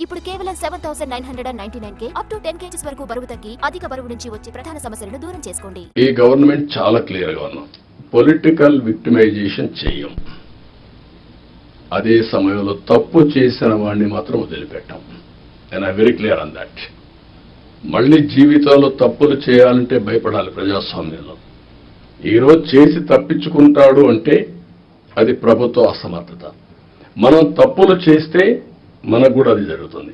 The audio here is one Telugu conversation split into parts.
ఇప్పుడు కేవలం 7,999 అప్ టు 10 kgs వరకు బరువు తగ్గి అధిక బరువు నుంచి వచ్చే ప్రధాన సమస్యలను దూరం చేసుకోండి. ఈ గవర్నమెంట్ చాలా క్లియర్ గా ఉన్నాం. పొలిటికల్ విక్టిమైజేషన్ చెయ్యం. అదే సమయంలో తప్పు చేసిన వాడిని మాత్రం వదిలిపెట్టాం. And I very clear on that. మళ్ళీ జీవితంలో తప్పులు చేయాలంటే భయపడాలి ప్రజాస్వామ్యంలో. ఈరోజు చేసి తప్పించుకుంటాడు అంటే అది ప్రభుత్వ అసమర్థత. మనం తప్పులు చేస్తే మనకు కూడా అది జరుగుతుంది.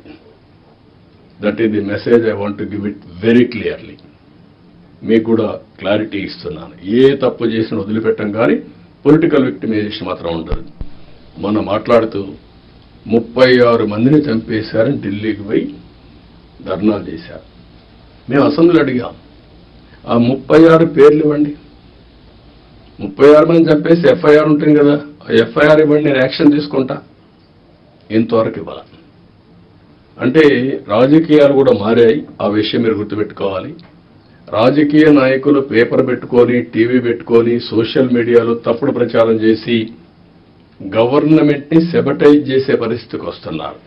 That is the message I want to give it very clearly. మీకు కూడా క్లారిటీ ఇస్తున్నాను. ఏ తప్పు చేసినా వదిలిపెట్టం, కానీ పొలిటికల్ విక్టిమైజేషన్ మాత్రం ఉండదు. మొన్న మాట్లాడుతూ 36 మందిని చంపేశారని ఢిల్లీకి పోయి ధర్నాలు చేశారు. మేము అసెంబ్లీలో అడిగాం, ఆ 36 పేర్లు ఇవ్వండి. 36 మంది చంపేసి ఎఫ్ఐఆర్ ఉంటుంది కదా, ఆ ఎఫ్ఐఆర్ ఇవ్వండి, నేను యాక్షన్ తీసుకుంటా. ఇంతవరకు ఇవ్వాలి. అంటే రాజకీయాలు కూడా మారాయి. ఆ విషయం మీరు గుర్తుపెట్టుకోవాలి. రాజకీయ నాయకులు పేపర్ పెట్టుకొని, టీవీ పెట్టుకొని, సోషల్ మీడియాలో తప్పుడు ప్రచారం చేసి గవర్నమెంట్ ని సెబటైజ్ చేసే పరిస్థితికి వస్తున్నారు.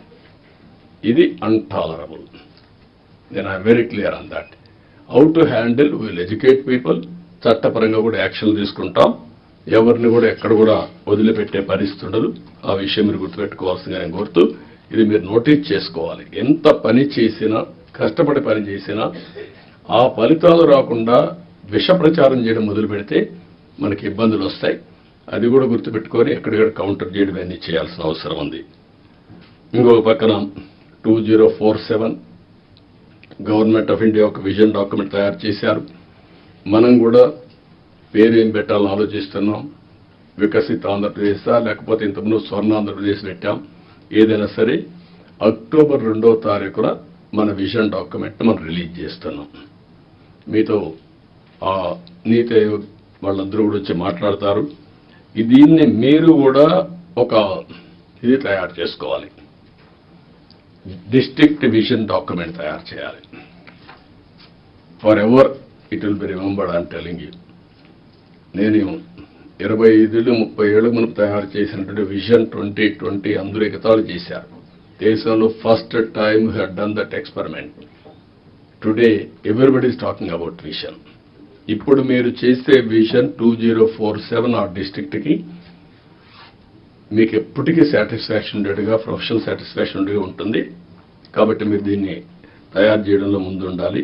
ఇది అన్టాలరబుల్. నేను I very clear on that. How to handle, will educate people. చట్టపరంగా కూడా యాక్షన్ తీసుకుంటాం. ఎవరిని కూడా ఎక్కడ కూడా వదిలిపెట్టే పరిస్థితి ఉండదు. ఆ విషయం మీరు గుర్తుపెట్టుకోవాల్సిందిగా నేను కోరుతూ, ఇది మీరు నోటీస్ చేసుకోవాలి. ఎంత పని చేసినా, కష్టపడి పని చేసినా ఆ ఫలితాలు రాకుండా విష ప్రచారం చేయడం మొదలు పెడితే మనకి ఇబ్బందులు వస్తాయి. అది కూడా గుర్తుపెట్టుకొని ఎక్కడిక్కడ కౌంటర్ చేయడం అన్నీ చేయాల్సిన అవసరం ఉంది. ఇంకొక పక్కన 2047 గవర్నమెంట్ ఆఫ్ ఇండియా ఒక విజన్ డాక్యుమెంట్ తయారు చేశారు. మనం కూడా పేరేం పెట్టాలని ఆలోచిస్తున్నాం. వికసిత ఆంధ్రప్రదేశా, లేకపోతే ఇంతకుముందు స్వర్ణ ఆంధ్రప్రదేశ్ పెట్టాం. ఏదైనా సరే అక్టోబర్ 2వ తారీఖున మన విజన్ డాక్యుమెంట్ మనం రిలీజ్ చేస్తున్నాం. మీతో ఆ నీతి ఆయోగ్ వాళ్ళందరూ కూడా వచ్చి మాట్లాడతారు. దీన్ని మీరు కూడా ఒక ఇది తయారు చేసుకోవాలి. డిస్ట్రిక్ట్ విజన్ డాక్యుమెంట్ తయారు చేయాలి. For ever it will be remembered. I'm telling you. నేను 25-30 ఏళ్ళ మునుపు తయారు చేసినటువంటి విజన్ 2020 అందరూ ఎగతాళి చేశారు. దేశంలో first time had done that experiment. Today everybody is talking about vision. ఇప్పుడు మీరు చేసే విజన్ 2047 ఆ డిస్ట్రిక్ట్కి మీకు ఎప్పటికీ సాటిస్ఫాక్షన్ ఉండేట్టుగా, ప్రొఫెషనల్ సాటిస్ఫాక్షన్ ఉండేగా ఉంటుంది. కాబట్టి మీరు దీన్ని తయారు చేయడంలో ముందు ఉండాలి.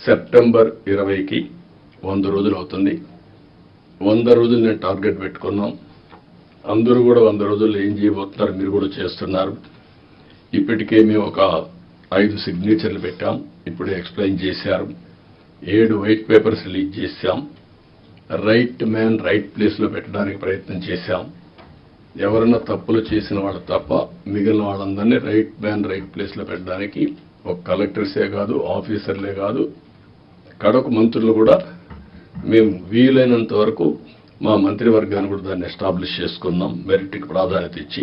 సెప్టెంబర్ 20కి 100 రోజులు అవుతుంది. 100 రోజులు నేను టార్గెట్ పెట్టుకున్నాం. అందరూ కూడా 100 రోజుల్లో ఏం చేయబోతున్నారు మీరు కూడా చేస్తున్నారు. ఇప్పటికే మేము ఒక 5 సిగ్నేచర్లు పెట్టాం. ఇప్పుడే ఎక్స్ప్లెయిన్ చేశారు. 7 వైట్ పేపర్స్ రిలీజ్ చేశాం. రైట్ మ్యాన్ రైట్ ప్లేస్లో పెట్టడానికి ప్రయత్నం చేశాం. ఎవరైనా తప్పులు చేసిన వాళ్ళు తప్ప మిగిలిన వాళ్ళందరినీ రైట్ మ్యాన్ రైట్ ప్లేస్లో పెట్టడానికి ఒక కలెక్టర్సే కాదు, ఆఫీసర్లే కాదు, కడకు మంత్రులు కూడా మేము వీలైనంత వరకు మా మంత్రివర్గాన్ని కూడా దాన్ని ఎస్టాబ్లిష్ చేసుకున్నాం. మెరిట్కి ప్రాధాన్యత ఇచ్చి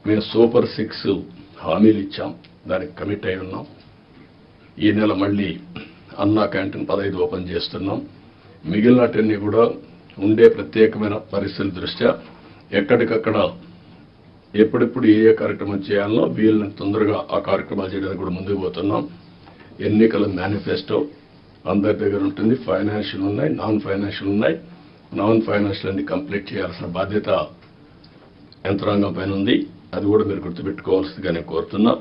మేము సూపర్ 6 హామీలు ఇచ్చాం. దానికి కమిట్ అయి ఉన్నాం. ఈ నెల మళ్ళీ అన్నా క్యాంటీన్ 15 ఓపెన్ చేస్తున్నాం. మిగిలినటన్నీ కూడా ఉండే ప్రత్యేకమైన పరిస్థితుల దృష్ట్యా ఎక్కడికక్కడ ఎప్పుడెప్పుడు ఏ కార్యక్రమం చేయాలనో వీళ్ళని తొందరగా ఆ కార్యక్రమాలు చేయడానికి కూడా ముందుకు పోతున్నాం. ఎన్నికల మేనిఫెస్టో అందరి దగ్గర ఉంటుంది. ఫైనాన్షియల్ ఉన్నాయి, నాన్ ఫైనాన్షియల్ ఉన్నాయి. నాన్ ఫైనాన్షియల్ అన్ని కంప్లీట్ చేయాల్సిన బాధ్యత యంత్రాంగం పైన ఉంది. అది కూడా మీరు గుర్తుపెట్టుకోవాల్సిందిగా నేను కోరుతున్నా.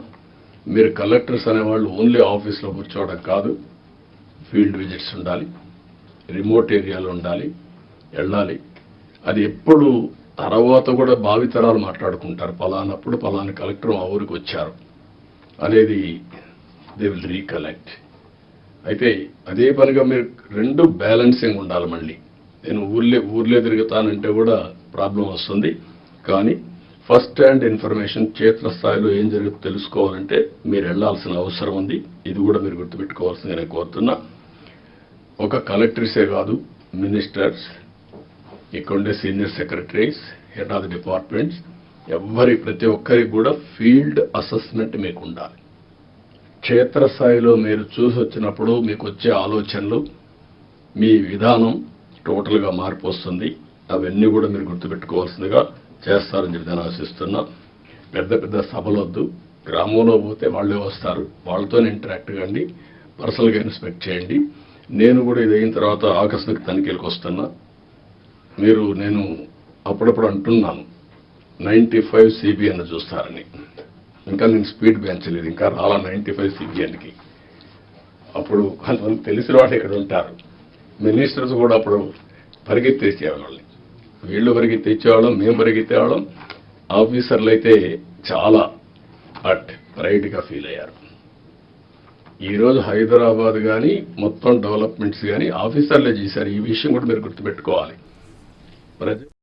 మీరు కలెక్టర్స్ అనేవాళ్ళు ఓన్లీ ఆఫీస్లో కూర్చోవడం కాదు, ఫీల్డ్ విజిట్స్ ఉండాలి, రిమోట్ ఏరియాలో ఉండాలి, వెళ్ళాలి. అది ఎప్పుడు తర్వాత కూడా భావితరాలు మాట్లాడుకుంటారు, పలానప్పుడు పలానా కలెక్టర్ మా ఊరికి వచ్చారు అనేది దే విల్ రీకలెక్ట్. అయితే అదే పనిగా మీరు 2 బ్యాలెన్సింగ్ ఉండాలి. మళ్ళీ నేను ఊర్లే తిరుగుతానంటే కూడా ప్రాబ్లం వస్తుంది. కానీ ఫస్ట్ హ్యాండ్ ఇన్ఫర్మేషన్ క్షేత్రస్థాయిలో ఏం జరుగుతుందో తెలుసుకోవాలంటే మీరు వెళ్లాల్సిన అవసరం ఉంది. ఇది కూడా మీరు గుర్తుపెట్టుకోవాల్సిందిగా నేను కోరుతున్నా. ఒక కలెక్టర్సే కాదు, మినిస్టర్స్, ఇక్కడుండే senior secretaries, head of the departments, ప్రతి ఒక్కరికి కూడా ఫీల్డ్ అసెస్మెంట్ మీకు ఉండాలి. క్షేత్రస్థాయిలో మీరు చూసి వచ్చినప్పుడు మీకు వచ్చే ఆలోచనలు, మీ విధానం టోటల్గా మార్పు వస్తుంది. అవన్నీ కూడా మీరు గుర్తుపెట్టుకోవాల్సిందిగా చేస్తారని చెప్పి నేను ఆశిస్తున్నా. పెద్ద పెద్ద సభలొద్దు, గ్రామంలో పోతే వాళ్ళే వస్తారు, వాళ్ళతో ఇంటరాక్ట్ కండి, పర్సనల్గా ఇన్స్పెక్ట్ చేయండి. నేను కూడా ఇది అయిన తర్వాత ఆకస్మిక తనిఖీలకు వస్తున్నా. నేను అప్పుడప్పుడు అంటున్నాను 95 CBN చూస్తారని. ఇంకా నేను స్పీడ్ పెంచలేదు, ఇంకా రాలా 95 CBNకి. అప్పుడు కొంతమంది తెలిసిన వాళ్ళు ఇక్కడ ఉంటారు, మినిస్టర్స్ కూడా అప్పుడు పరిగెత్తేసేవాళ్ళని. వీళ్ళు పరిగెత్తేసేవాళ్ళం, మేము పరిగెత్తేవాళ్ళం. ఆఫీసర్లు అయితే చాలా ప్రైడ్గా ఫీల్ అయ్యారు. ఈరోజు హైదరాబాద్ కానీ మొత్తం డెవలప్మెంట్స్ కానీ ఆఫీసర్లే చేశారు. ఈ విషయం కూడా మీరు గుర్తుపెట్టుకోవాలి.